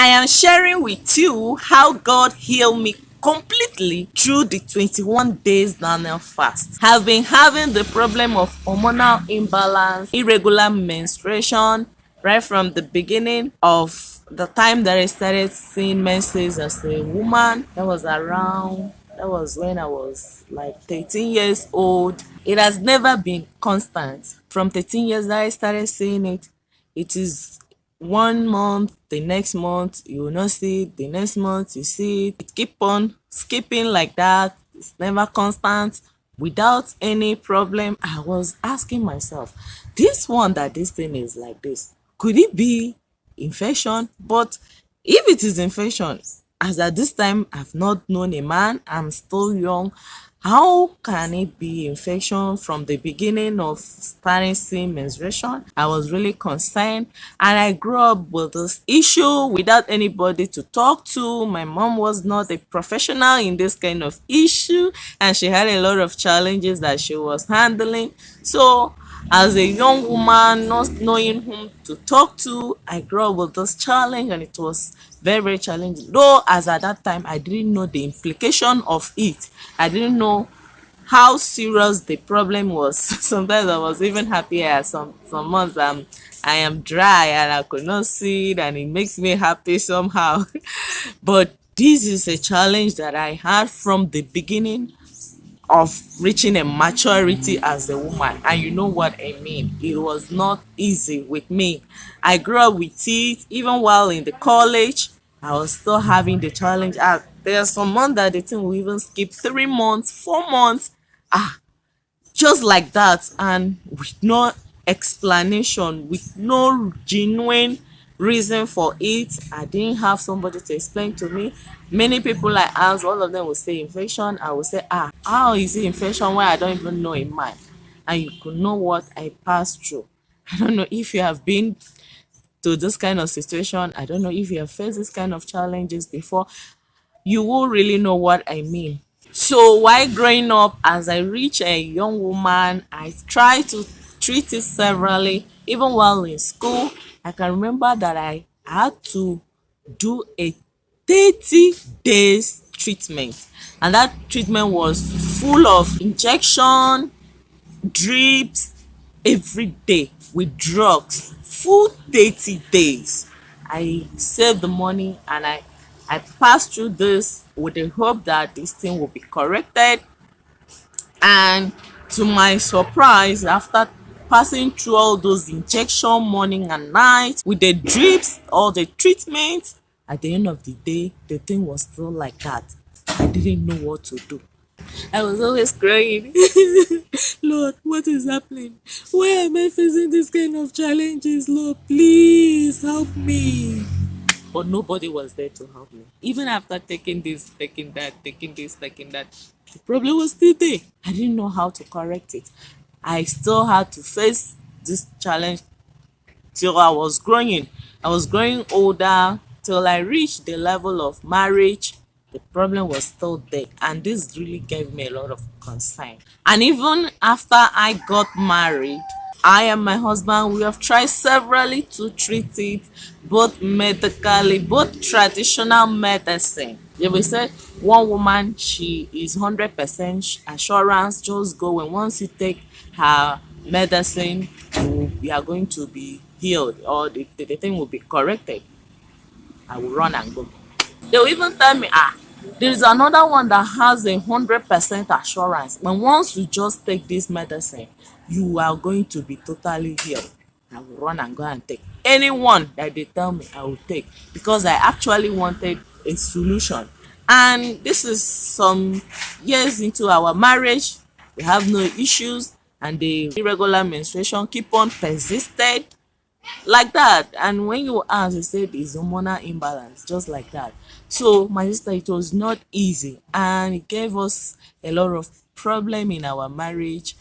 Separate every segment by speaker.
Speaker 1: I am sharing with you how God healed me completely through the 21 days Daniel fast. Have been having the problem of hormonal imbalance, irregular menstruation, right from the beginning of the time that I started seeing menses as a woman. That was when I was like 13 years old. It has never been constant. From 13 years that I started seeing it, it is 1 month, the next month you will not see it, the next month you see it. It keep on skipping like that. It's never constant without any problem. I was asking myself, this one that this thing is like this, could it be infection? But if it is infection, as at this time I've not known a man, I'm still young, how can it be infection from the beginning of starting seeing menstruation? I was really concerned, and I grew up with this issue without anybody to talk to. My mom was not a professional in this kind of issue, and she had a lot of challenges that she was handling. So as a young woman, not knowing whom to talk to, I grew up with this challenge, and it was very, very challenging. Though, as at that time, I didn't know the implication of it. I didn't know how serious the problem was. Sometimes I was even happy at some months I am dry and I could not see it, and it makes me happy somehow. But this is a challenge that I had from the beginning of reaching a maturity as a woman. And you know what I mean, it was not easy with me. I grew up with it. Even while in the college, I was still having the challenge. There are some months that the thing will even skip 3 months, 4 months, just like that, and with no explanation, with no genuine reason for it. I didn't have somebody to explain to me. Many people I asked, all of them will say infection. I will say, how is it infection when I don't even know a man? And you could know what I passed through. I don't know if you have been to this kind of situation. I don't know if you have faced this kind of challenges before. You will really know what I mean. So while growing up, as I reach a young woman, I try to treat it severally. Even while in school, I can remember that I had to do a 30 days treatment, and that treatment was full of injection, drips, every day with drugs. Full 30 days. I saved the money, and I passed through this with the hope that this thing will be corrected. And to my surprise, after passing through all those injection morning and night with the drips, all the treatment, at the end of the day, the thing was still like that. I didn't know what to do. I was always crying. Lord, what is happening? Why am I facing this kind of challenges? Lord, please help me. But nobody was there to help me. Even after taking this, taking that, taking this, taking that, the problem was still there. I didn't know how to correct it. I still had to face this challenge till I was growing. I was growing older till I reached the level of marriage. The problem was still there, and this really gave me a lot of concern. And even after I got married, I and my husband, we have tried severally to treat it, both medically, both traditional medicine. They will say one woman, she is 100% assurance, just go, and once you take her medicine, you are going to be healed, or the thing will be corrected. I will run and go. They will even tell me, there is another one that has 100% assurance. When once you just take this medicine, you are going to be totally healed. I will run and go and take anyone that they tell me I will take, because I actually wanted a solution. And this is some years into our marriage. We have no issues, and the irregular menstruation keep on persisted like that. And when you ask, they said it's hormonal imbalance, just like that. So my sister, it was not easy, and it gave us a lot of problem in our marriage.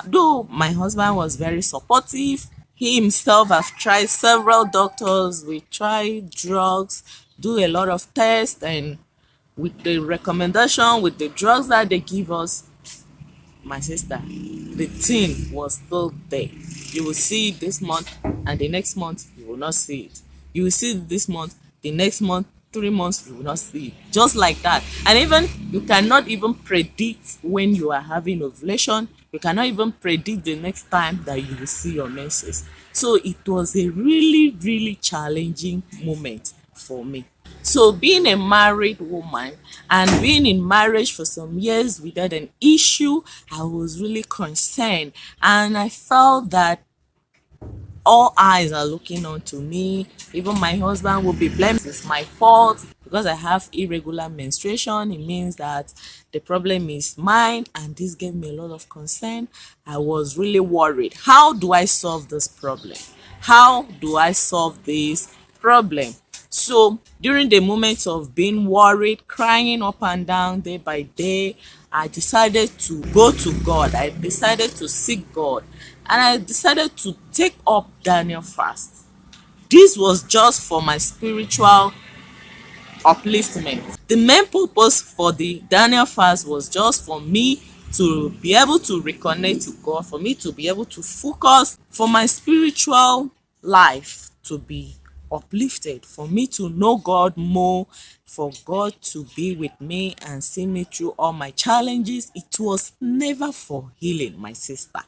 Speaker 1: Though my husband was very supportive, he himself have tried several doctors. We tried drugs, do a lot of tests, and with the recommendation, with the drugs that they give us, my sister, the thing was still there. You will see it this month, and the next month you will not see it. You will see it this month, the next month, 3 months, you will not see it. Just like that. And even you cannot even predict when you are having ovulation. You cannot even predict the next time that you will see your menses. So it was a really, really challenging moment for me. So being a married woman and being in marriage for some years without an issue, I was really concerned, and I felt that all eyes are looking on to me. Even my husband will be blaming it's my fault because I have irregular menstruation. It means that the problem is mine, and this gave me a lot of concern. I was really worried. How do I solve this problem? How do I solve this problem? So during the moments of being worried, crying up and down day by day, I decided to go to God. I decided to seek God, and I decided to take up Daniel fast. This was just for my spiritual upliftment. The main purpose for the Daniel fast was just for me to be able to reconnect to God, for me to be able to focus, for my spiritual life to be uplifted, for me to know God more, for God to be with me and see me through all my challenges. It was never for healing, my sister.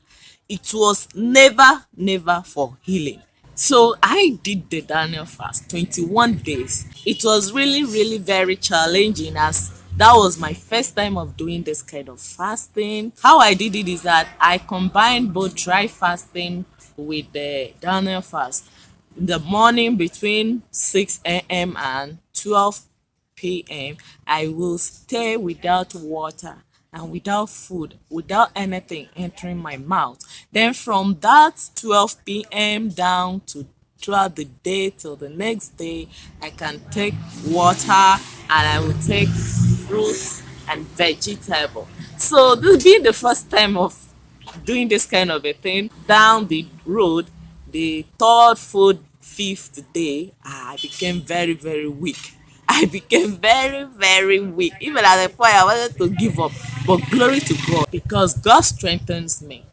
Speaker 1: It was never for healing. So I did the Daniel fast, 21 days. It was really, really very challenging, as that was my first time of doing this kind of fasting. How I did it is that I combined both dry fasting with the Daniel fast. In the morning between 6 a.m. and 12 p.m., I will stay without water and without food, without anything entering my mouth. Then from that 12 p.m. down to throughout the day till the next day, I can take water and I will take fruits and vegetable. So this being the first time of doing this kind of a thing down the road, the third, fourth, fifth day, I became very, very weak. I became very, very weak. Even at the point I wanted to give up. But glory to God, because God strengthens me.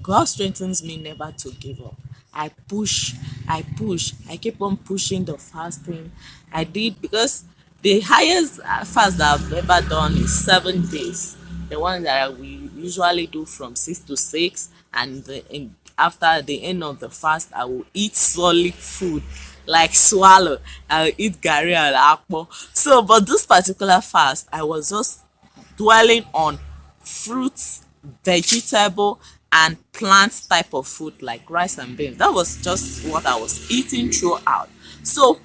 Speaker 1: God strengthens me never to give up. I push, I keep on pushing the fasting. I did, because the highest fast that I've ever done is 7 days. The one that we usually do from 6 to 6, and after the end of the fast, I will eat solid food like swallow. I'll eat gari and akpo. So, but this particular fast, I was just dwelling on fruits, vegetable, and plant type of food like rice and beans. That was just what I was eating throughout. So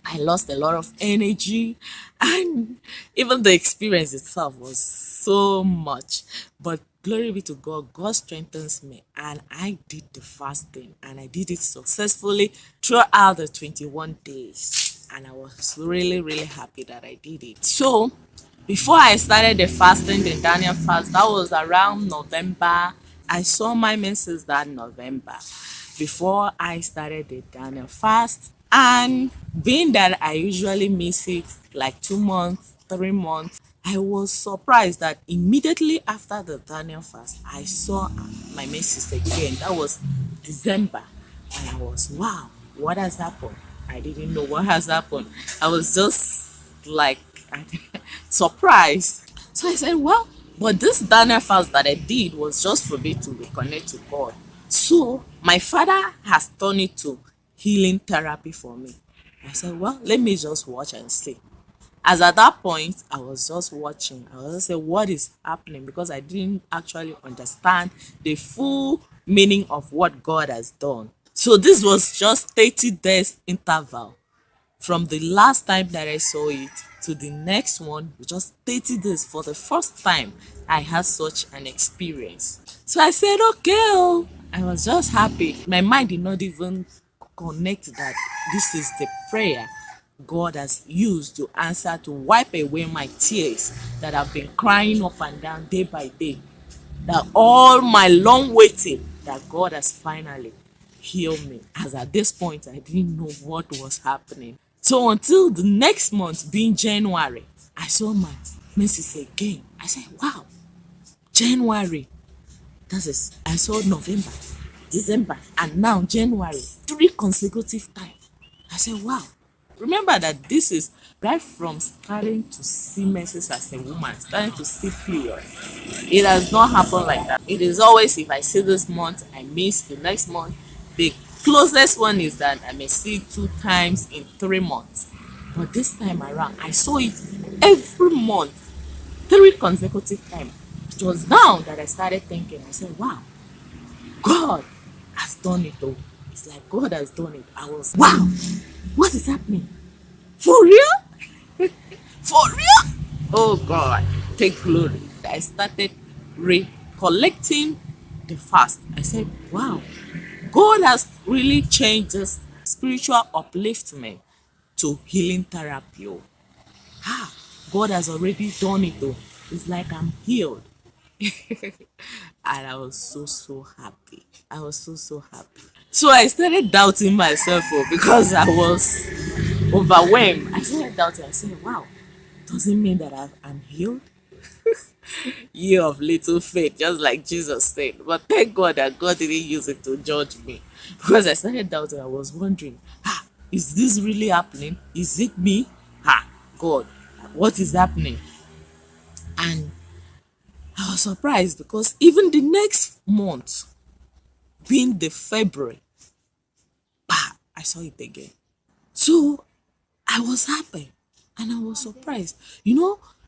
Speaker 1: I lost a lot of energy, and even the experience itself was so much. But glory be to God, God strengthens me, and I did the fasting, and I did it successfully throughout the 21 days. And I was really, really happy that I did it. So before I started the fasting, the Daniel fast, that was around November. I saw my menses that November before I started the Daniel fast. And being that I usually miss it like 2 months, 3 months, I was surprised that immediately after the Daniel fast, I saw my menses again. That was December. And I was, wow, what has happened? I didn't know what has happened. I was just like surprised. So I said, well, but this Daniel fast that I did was just for me to reconnect to God. So my father has turned it to healing therapy for me. I said, well, let me just watch and see. As at that point, I was just watching. I was just saying, what is happening? Because I didn't actually understand the full meaning of what God has done. So this was just 30 days interval. From the last time that I saw it to the next one, just 30 days. For the first time, I had such an experience. So I said, okay, oh. I was just happy. My mind did not even connect that this is the prayer God has used to answer, to wipe away my tears that I've been crying up and down day by day. That all my long waiting, that God has finally healed me. As at this point, I didn't know what was happening. So until the next month, being January, I saw my menses again. I said, wow, January. That is, I saw November, December, and now January. 3 consecutive times. I said, wow. remember that this is right from starting to see menses as a woman, starting to see period. It has not happened like that. It is always, if I see this month, I miss the next month. The closest one is that I may see 2 times in 3 months. But this time around, I saw it every month, 3 consecutive times. It was now that I started thinking. I said, wow, God has done it though. It's like God has done it. I was, wow, what is happening? For real? For real? Oh God, take glory. I started recollecting the fast. I said, wow, God has really changed this spiritual upliftment to healing therapy. Oh. Ah, God has already done it though. It's like I'm healed. And I was so happy. I was so happy. So I started doubting myself because I was overwhelmed. I started doubting. I said, wow, does it mean that I'm healed? Year of little faith, just like Jesus said. But thank God that God didn't use it to judge me. Because I started doubting. I was wondering, is this really happening? Is it me? God, what is happening? And I was surprised because even the next month, being the February, I saw it again. So I was happy and I was surprised.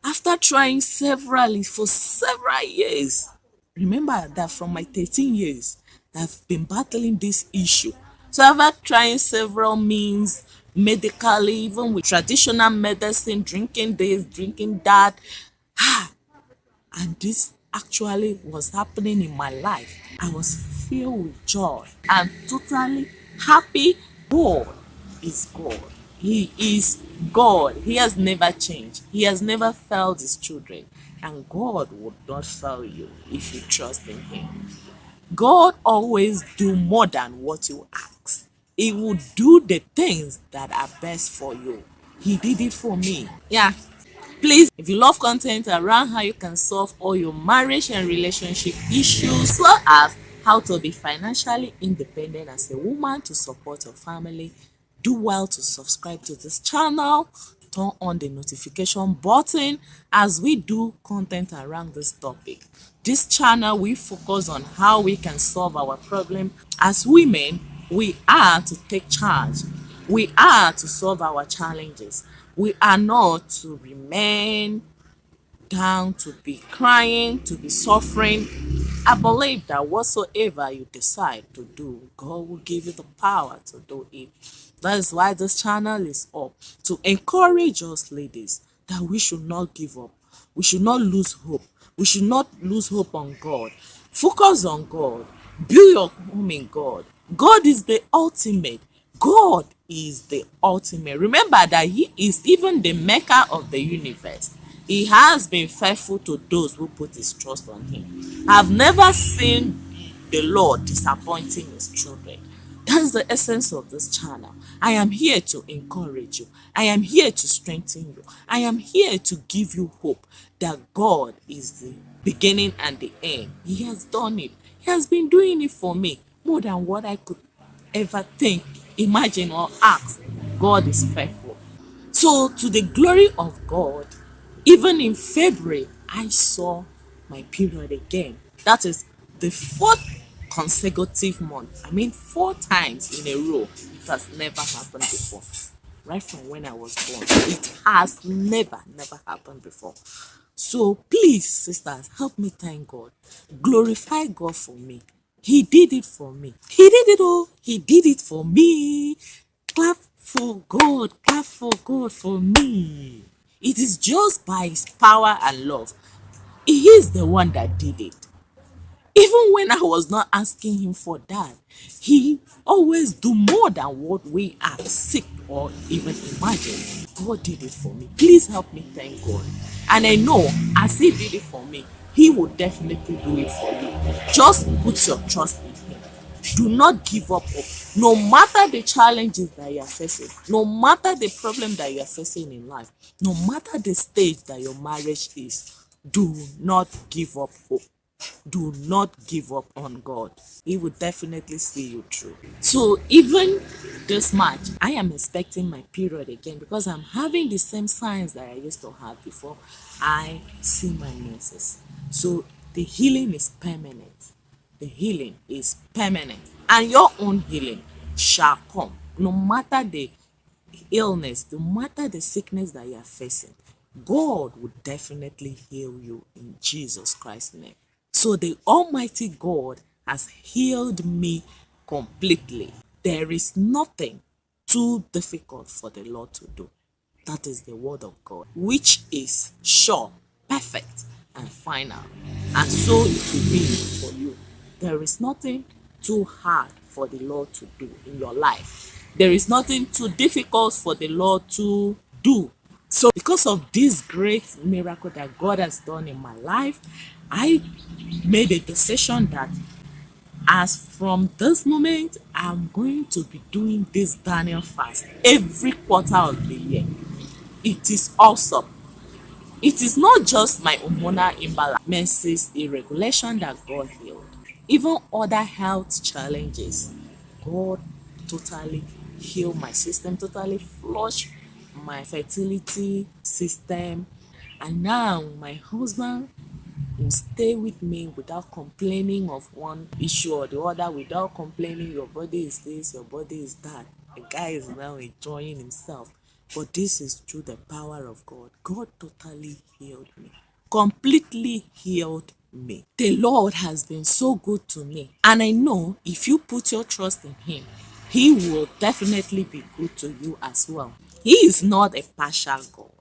Speaker 1: After trying severally for several years, remember that from my 13 years, I've been battling this issue. So after trying several means, medically, even with traditional medicine, drinking this, drinking that, and this actually was happening in my life. I was filled with joy and totally happy. God is God. He is God. He has never changed. He has never failed his children. And God would not fail you if you trust in him. God always do more than what you ask. He will do the things that are best for you. He did it for me. Yeah. Please, if you love content around how you can solve all your marriage and relationship issues, as well as how to be financially independent as a woman to support your family, do well to subscribe to this channel, turn on the notification button as we do content around this topic. This channel, we focus on how we can solve our problem. As women, we are to take charge. We are to solve our challenges. We are not to remain down, to be crying, to be suffering. I believe that whatsoever you decide to do, God will give you the power to do it. That is why this channel is up, to encourage us ladies that we should not give up. We should not lose hope. We should not lose hope on God. Focus on God. Build your home in God. God is the ultimate. God is the ultimate. Remember that he is even the maker of the universe. He has been faithful to those who put his trust on him. I've never seen the Lord disappointing his children. That's the essence of this channel. I am here to encourage you. I am here to strengthen you. I am here to give you hope that God is the beginning and the end. He has done it. He has been doing it for me more than what I could ever think, imagine, or ask. God is faithful. So, to the glory of God, even in February, I saw my period again. That is the 4th consecutive month. I mean, 4 times in a row. It has never happened before. Right from when I was born. It has never happened before. So please, sisters, help me thank God. Glorify God for me. He did it for me. He did it all. He did it for me. Clap for God. Clap for God for me. It is just by his power and love. He is the one that did it. Even when I was not asking him for that, he always do more than what we ask, seek, or even imagine. God did it for me. Please help me thank God. And I know as he did it for me, he will definitely do it for you. Just put your trust in him. Do not give up hope. No matter the challenges that you are facing, no matter the problem that you are facing in life, no matter the stage that your marriage is, do not give up hope. Do not give up on God. He will definitely see you through. So even this March, I am expecting my period again because I'm having the same signs that I used to have before I see my menses. So the healing is permanent. The healing is permanent. And your own healing shall come. No matter the illness, no matter the sickness that you are facing, God will definitely heal you in Jesus Christ's name. So the Almighty God has healed me completely. There is nothing too difficult for the Lord to do. That is the word of God, which is sure, perfect, and final. And so it will be for you. There is nothing too hard for the Lord to do in your life. There is nothing too difficult for the Lord to do. So because of this great miracle that God has done in my life, I made a decision that as from this moment, I'm going to be doing this Daniel fast every quarter of the year. It is awesome. It is not just my hormonal imbalance, menses irregulation that God healed. Even other health challenges, God totally healed my system, totally flushed my fertility system. And now my husband will stay with me without complaining of one issue or the other, without complaining your body is this, your body is that. The guy is now enjoying himself. But this is through the power of God. God totally healed me, completely healed me. The Lord has been so good to me. And I know if you put your trust in Him, He will definitely be good to you as well. He is not a partial God.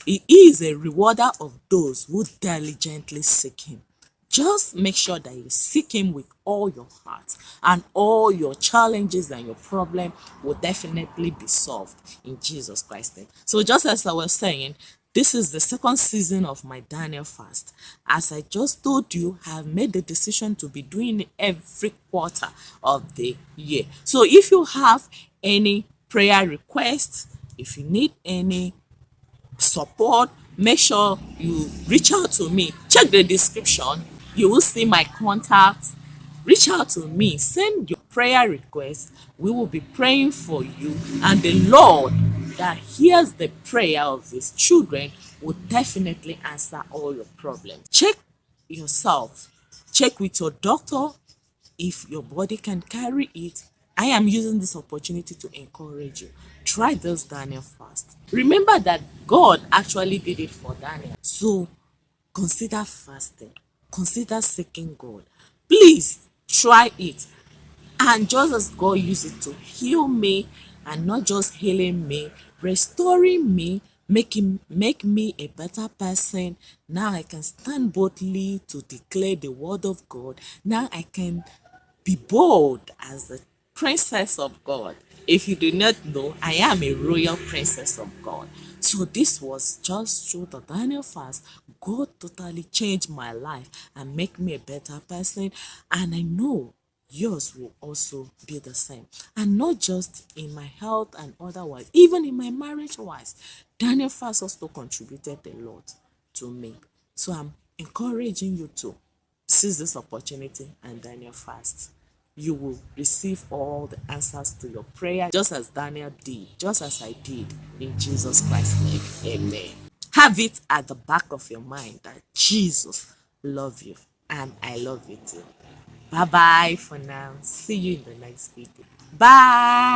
Speaker 1: He is a rewarder of those who diligently seek Him. Just make sure that you seek Him with all your heart, and all your challenges and your problem will definitely be solved in Jesus Christ's name. So just as I was saying, this is the second season of my Daniel fast. As I just told you, I have made the decision to be doing it every quarter of the year. So if you have any prayer requests, if you need any support, make sure you reach out to me. Check the description, you will see my contacts. Reach out to me, send your prayer requests. We will be praying for you, and the Lord that hears the prayer of His children will definitely answer all your problems. Check yourself, check with your doctor if your body can carry it. I am using this opportunity to encourage you. Try this Daniel fast. Remember that God actually did it for Daniel. So consider fasting. Consider seeking God. Please try it. And just as God used it to heal me, and not just healing me, restoring me, make me a better person. Now I can stand boldly to declare the word of God. Now I can be bold as the princess of God. If you do not know, I am a royal princess of God. So this was just through the Daniel fast. God totally changed my life and make me a better person. And I know yours will also be the same. And not just in my health and otherwise, even in my marriage wise. Daniel fast also contributed a lot to me. So I'm encouraging you to seize this opportunity and Daniel fast. You will receive all the answers to your prayer, just as Daniel did, just as I did, in Jesus Christ's name. Amen. Have it at the back of your mind that Jesus loves you and I love you too. Bye bye for now. See you in the next video. Bye.